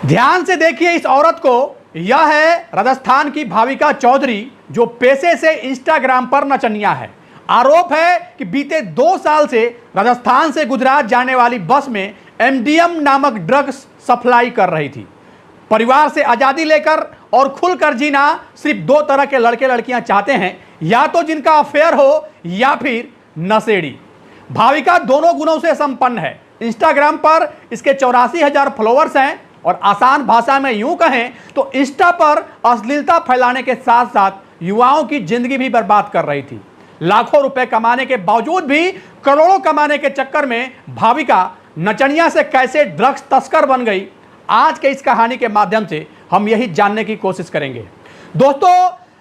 ध्यान से देखिए इस औरत को। यह है राजस्थान की भाविका चौधरी, जो पेशे से इंस्टाग्राम पर नचनिया है। आरोप है कि बीते 2 साल से राजस्थान से गुजरात जाने वाली बस में एमडीएम नामक ड्रग्स सप्लाई कर रही थी। परिवार से आज़ादी लेकर और खुलकर जीना सिर्फ 2 तरह के लड़के लड़कियां चाहते हैं, या तो जिनका अफेयर हो या फिर नशेड़ी। भाविका दोनों गुणों से संपन्न है। इंस्टाग्राम पर इसके 84,000 फॉलोअर्स हैं और आसान भाषा में यूं कहें तो इंस्टा पर अश्लीलता फैलाने के साथ साथ युवाओं की जिंदगी भी बर्बाद कर रही थी। लाखों रुपए कमाने के बावजूद भी करोड़ों कमाने के चक्कर में भाविका नचनिया से कैसे ड्रग्स तस्कर बन गई, आज के इस कहानी के माध्यम से हम यही जानने की कोशिश करेंगे। दोस्तों,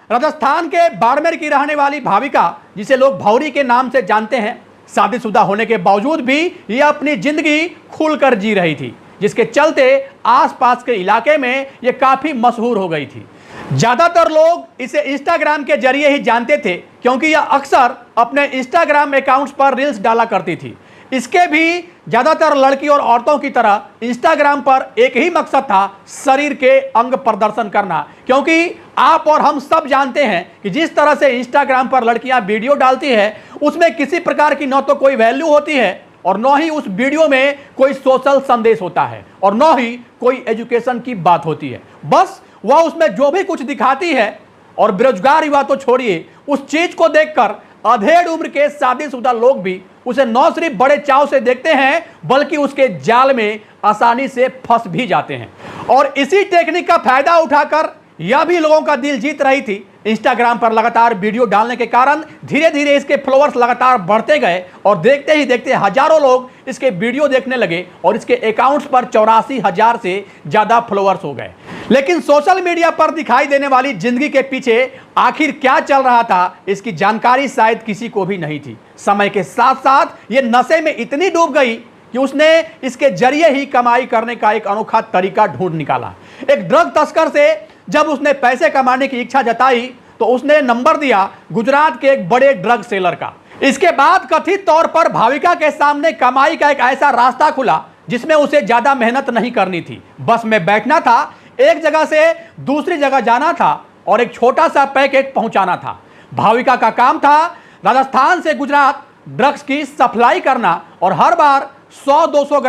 राजस्थान के बाड़मेर की रहने वाली भाविका, जिसे लोग भौरी के नाम से जानते हैं, शादीशुदा होने के बावजूद भी यह अपनी जिंदगी खुलकर जी रही थी, जिसके चलते आसपास के इलाके में यह काफी मशहूर हो गई थी। ज्यादातर लोग इसे इंस्टाग्राम के जरिए ही जानते थे, क्योंकि यह अक्सर अपने इंस्टाग्राम अकाउंट्स पर रील्स डाला करती थी। इसके भी ज्यादातर लड़की और औरतों की तरह इंस्टाग्राम पर एक ही मकसद था, शरीर के अंग प्रदर्शन करना। क्योंकि आप और हम सब जानते हैं कि जिस तरह से इंस्टाग्राम पर लड़कियां वीडियो डालती है, उसमें किसी प्रकार की न तो कोई वैल्यू होती है और न ही उस वीडियो में कोई सोशल संदेश होता है और न ही कोई एजुकेशन की बात होती है। बस वह उसमें जो भी कुछ दिखाती है, और बेरोजगार युवा तो छोड़िए, उस चीज को देखकर अधेड़ उम्र के शादीशुदा लोग भी उसे न सिर्फ बड़े चाव से देखते हैं, बल्कि उसके जाल में आसानी से फंस भी जाते हैं। और इसी टेक्निक का फायदा उठाकर यह भी लोगों का दिल जीत रही थी। इंस्टाग्राम पर लगातार वीडियो डालने के कारण धीरे धीरे इसके फॉलोअर्स लगातार बढ़ते गए और देखते ही देखते हजारों लोग इसके वीडियो देखने लगे और इसके अकाउंट्स पर 84,000 से ज्यादा फॉलोअर्स हो गए। लेकिन सोशल मीडिया पर दिखाई देने वाली जिंदगी के पीछे आखिर क्या चल रहा था, इसकी जानकारी शायद किसी को भी नहीं थी। समय के साथ साथ ये नशे में इतनी डूब गई कि उसने इसके जरिए ही कमाई करने का एक अनोखा तरीका ढूंढ निकाला। एक ड्रग तस्कर से जब उसने पैसे कमाने की इच्छा जताई तो उसने नंबर दिया गुजरात के एक बड़े ड्रग सेलर का। इसके बाद कथित तौर पर भाविका के सामने कमाई का एक ऐसा रास्ता खुला जिसमें उसे ज्यादा मेहनत नहीं करनी थी। बस में बैठना था, एक जगह से दूसरी जगह जाना था और एक छोटा सा पैकेट पहुंचाना था। भाविका का काम था राजस्थान से गुजरात ड्रग्स की सप्लाई करना और हर बार 100-200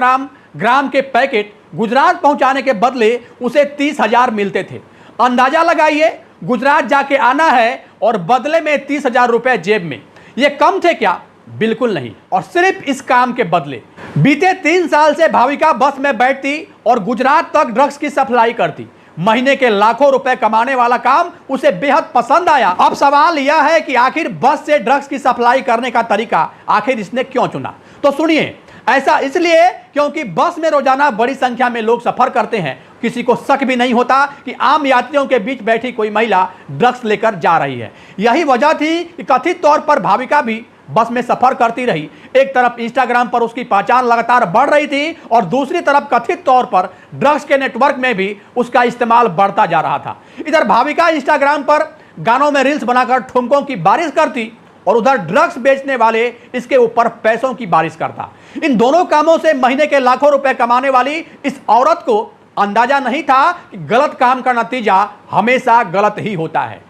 ग्राम के पैकेट गुजरात पहुंचाने के बदले उसे 30,000 मिलते थे। अंदाजा लगाइए, गुजरात जाके आना है और बदले में 30,000 रुपए जेब में। ये कम थे क्या? बिल्कुल नहीं। और सिर्फ इस काम के बदले बीते 3 साल से भाविका बस में बैठती और गुजरात तक ड्रग्स की सप्लाई करती। महीने के लाखों रुपए कमाने वाला काम उसे बेहद पसंद आया। अब सवाल यह है कि आखिर बस से ड्रग्स की सप्लाई करने का तरीका आखिर इसने क्यों चुना? तो सुनिए, ऐसा इसलिए क्योंकि बस में रोजाना बड़ी संख्या में लोग सफर करते हैं। किसी को शक भी नहीं होता कि आम यात्रियों के बीच बैठी कोई महिला ड्रग्स लेकर जा रही है। यही वजह थी कि कथित तौर पर भाविका भी बस में सफर करती रही। एक तरफ इंस्टाग्राम पर उसकी पहचान लगातार बढ़ रही थी और दूसरी तरफ कथित तौर पर ड्रग्स के नेटवर्क में भी उसका इस्तेमाल बढ़ता जा रहा था। इधर भाविका इंस्टाग्राम पर गानों में रील्स बनाकर ठुमकों की बारिश करती और उधर ड्रग्स बेचने वाले इसके ऊपर पैसों की बारिश करता। इन दोनों कामों से महीने के लाखों रुपए कमाने वाली इस औरत को अंदाजा नहीं था कि गलत काम का नतीजा हमेशा गलत ही होता है,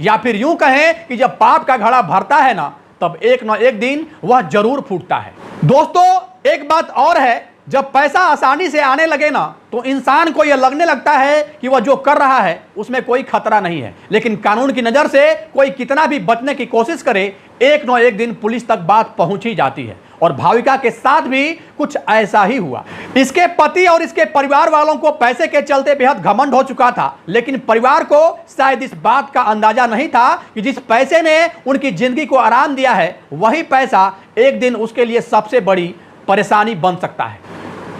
या फिर यूं कहें कि जब पाप का घड़ा भरता है ना, तब एक न एक दिन वह जरूर फूटता है। दोस्तों, एक बात और है, जब पैसा आसानी से आने लगे ना, तो इंसान को यह लगने लगता है कि वह जो कर रहा है उसमें कोई खतरा नहीं है। लेकिन कानून की नजर से कोई कितना भी बचने की कोशिश करे, एक न एक दिन पुलिस तक बात पहुंच ही जाती है। और भाविका के साथ भी कुछ ऐसा ही हुआ। इसके पति और इसके परिवार वालों को पैसे के चलते बेहद घमंड हो चुका था, लेकिन परिवार को शायद इस बात का अंदाजा नहीं था कि जिस पैसे ने उनकी जिंदगी को आराम दिया है, वही पैसा एक दिन उसके लिए सबसे बड़ी परेशानी बन सकता है।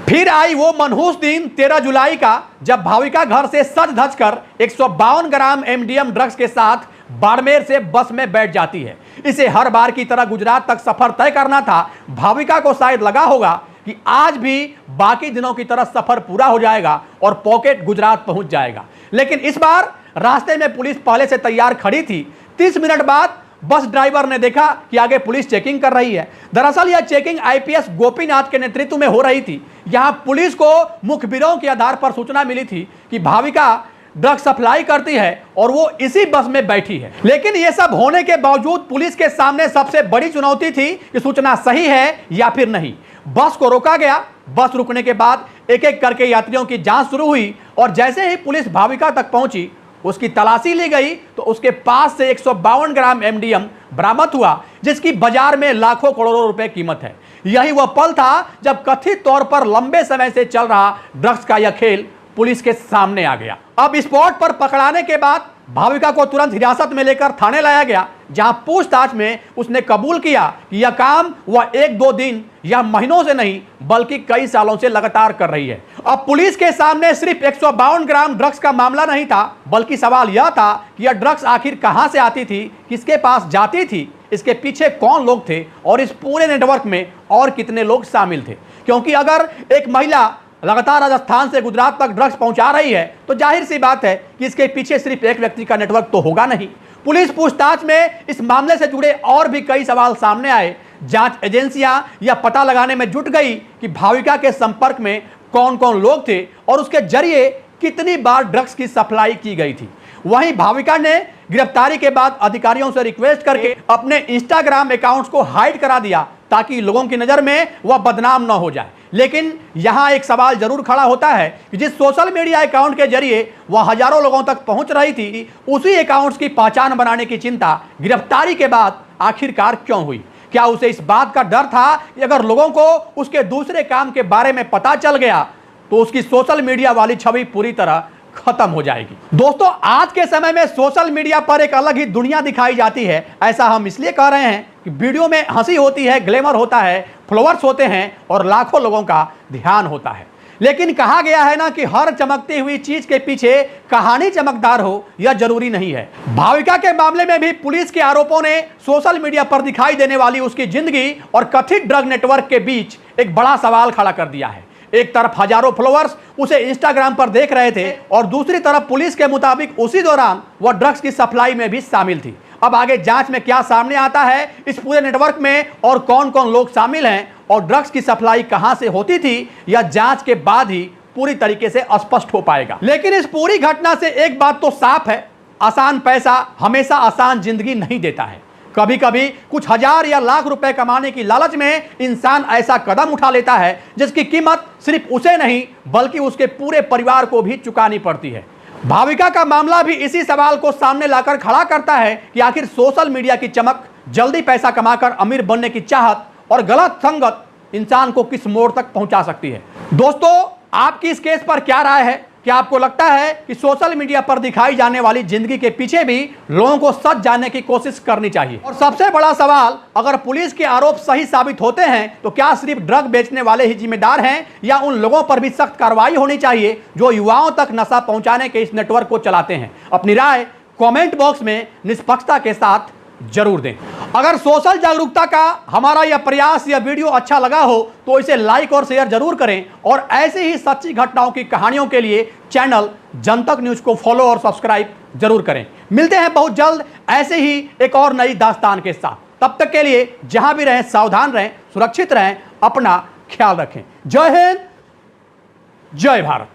फिर आई वो मनहूस दिन 13 जुलाई का, जब भाविका घर से सज धज कर 152 ग्राम एमडीएम ड्रग्स के साथ बाड़मेर से बस में बैठ जाती है। इसे हर बार की तरह गुजरात तक सफर तय करना था। भाविका को शायद लगा होगा कि आज भी बाकी दिनों की तरह सफर पूरा हो जाएगा और पॉकेट गुजरात पहुंच जाएगा। लेकिन इस बार रास्ते में पुलिस पहले से तैयार खड़ी थी। 30 मिनट बाद बस ड्राइवर ने देखा कि आगे पुलिस चेकिंग कर रही है। दरअसल यह चेकिंग आईपीएस गोपीनाथ के नेतृत्व में हो रही थी। यहां पुलिस को मुखबिरों के आधार पर सूचना मिली थी कि भाविका ड्रग सप्लाई करती है और वो इसी बस में बैठी है। लेकिन यह सब होने के बावजूद पुलिस के सामने सबसे बड़ी चुनौती थी कि सूचना सही है या फिर नहीं। बस को रोका गया। बस रुकने के बाद एक एक करके यात्रियों की जांच शुरू हुई और जैसे ही पुलिस भाविका तक पहुंची, उसकी तलाशी ली गई तो उसके पास से 152 ग्राम एमडीएम बरामद हुआ, जिसकी बाजार में लाखों करोड़ों रुपए कीमत है। यही वह पल था जब कथित तौर पर लंबे समय से चल रहा ड्रग्स का यह खेल पुलिस के सामने आ गया। अब स्पॉट पर पकड़ाने के बाद भाविका को तुरंत हिरासत में लेकर थाने लाया गया, जहां पूछताछ में उसने कबूल किया कि यह काम वह 1-2 दिन या महीनों से नहीं बल्कि कई सालों से लगातार कर रही है। अब पुलिस के सामने सिर्फ 152 ग्राम ड्रग्स का मामला नहीं था, बल्कि सवाल यह था कि यह ड्रग्स आखिर कहां से आती थी, किसके पास जाती थी, इसके पीछे कौन लोग थे और इस पूरे नेटवर्क में और कितने लोग शामिल थे। क्योंकि अगर एक महिला लगातार राजस्थान से गुजरात तक ड्रग्स पहुंचा रही है तो जाहिर सी बात है कि इसके पीछे सिर्फ एक व्यक्ति का नेटवर्क तो होगा नहीं। पुलिस पूछताछ में इस मामले से जुड़े और भी कई सवाल सामने आए। जांच एजेंसियां यह पता लगाने में जुट गई कि भाविका के संपर्क में कौन कौन लोग थे और उसके जरिए कितनी बार ड्रग्स की सप्लाई की गई थी। वहीं भाविका ने गिरफ्तारी के बाद अधिकारियों से रिक्वेस्ट करके अपने इंस्टाग्राम अकाउंट्स को हाइड करा दिया ताकि लोगों की नजर में वह बदनाम न हो जाए। लेकिन यहां एक सवाल जरूर खड़ा होता है कि जिस सोशल मीडिया अकाउंट के जरिए वह हजारों लोगों तक पहुंच रही थी, उसी अकाउंट्स की पहचान बनाने की चिंता गिरफ्तारी के बाद आखिरकार क्यों हुई? क्या उसे इस बात का डर था कि अगर लोगों को उसके दूसरे काम के बारे में पता चल गया तो उसकी सोशल मीडिया वाली छवि पूरी तरह खत्म हो जाएगी? दोस्तों, आज के समय में सोशल मीडिया पर एक अलग ही दुनिया दिखाई जाती है। ऐसा हम इसलिए कह रहे हैं कि वीडियो में हंसी होती है, ग्लैमर होता है, फॉलोअर्स होते हैं और लाखों लोगों का ध्यान होता है। लेकिन कहा गया है ना कि हर चमकती हुई चीज के पीछे कहानी चमकदार हो, यह जरूरी नहीं है। भाविका के मामले में भी पुलिस के आरोपों ने सोशल मीडिया पर दिखाई देने वाली उसकी जिंदगी और कथित ड्रग नेटवर्क के बीच एक बड़ा सवाल खड़ा कर दिया है। एक तरफ हजारों फॉलोअर्स उसे इंस्टाग्राम पर देख रहे थे और दूसरी तरफ पुलिस के मुताबिक उसी दौरान वह ड्रग्स की सप्लाई में भी शामिल थी। अब आगे जांच में क्या सामने आता है इस पूरे नेटवर्क में और कौन कौन लोग शामिल हैं और ड्रग्स की सप्लाई कहां से होती थी, यह जांच के बाद ही पूरी तरीके से स्पष्ट हो पाएगा। लेकिन इस पूरी घटना से एक बात तो साफ है, आसान पैसा हमेशा आसान जिंदगी नहीं देता है। कभी कभी कुछ हजार या लाख रुपए कमाने की लालच में इंसान ऐसा कदम उठा लेता है जिसकी कीमत सिर्फ उसे नहीं बल्कि उसके पूरे परिवार को भी चुकानी पड़ती है। भाविका का मामला भी इसी सवाल को सामने लाकर खड़ा करता है कि आखिर सोशल मीडिया की चमक, जल्दी पैसा कमाकर अमीर बनने की चाहत और गलत संगत इंसान को किस मोड़ तक पहुंचा सकती है। दोस्तों, आपकी इस केस पर क्या राय है? क्या आपको लगता है कि सोशल मीडिया पर दिखाई जाने वाली जिंदगी के पीछे भी लोगों को सच जानने की कोशिश करनी चाहिए? और सबसे बड़ा सवाल, अगर पुलिस के आरोप सही साबित होते हैं तो क्या सिर्फ ड्रग बेचने वाले ही जिम्मेदार हैं या उन लोगों पर भी सख्त कार्रवाई होनी चाहिए जो युवाओं तक नशा पहुंचाने के इस नेटवर्क को चलाते हैं? अपनी राय कमेंट बॉक्स में निष्पक्षता के साथ जरूर दें। अगर सोशल जागरूकता का हमारा यह प्रयास या वीडियो अच्छा लगा हो तो इसे लाइक और शेयर जरूर करें और ऐसे ही सच्ची घटनाओं की कहानियों के लिए चैनल जनतक न्यूज को फॉलो और सब्सक्राइब जरूर करें। मिलते हैं बहुत जल्द ऐसे ही एक और नई दास्तान के साथ। तब तक के लिए जहां भी रहें सावधान रहें, सुरक्षित रहें, अपना ख्याल रखें। जय हिंद, जय भारत।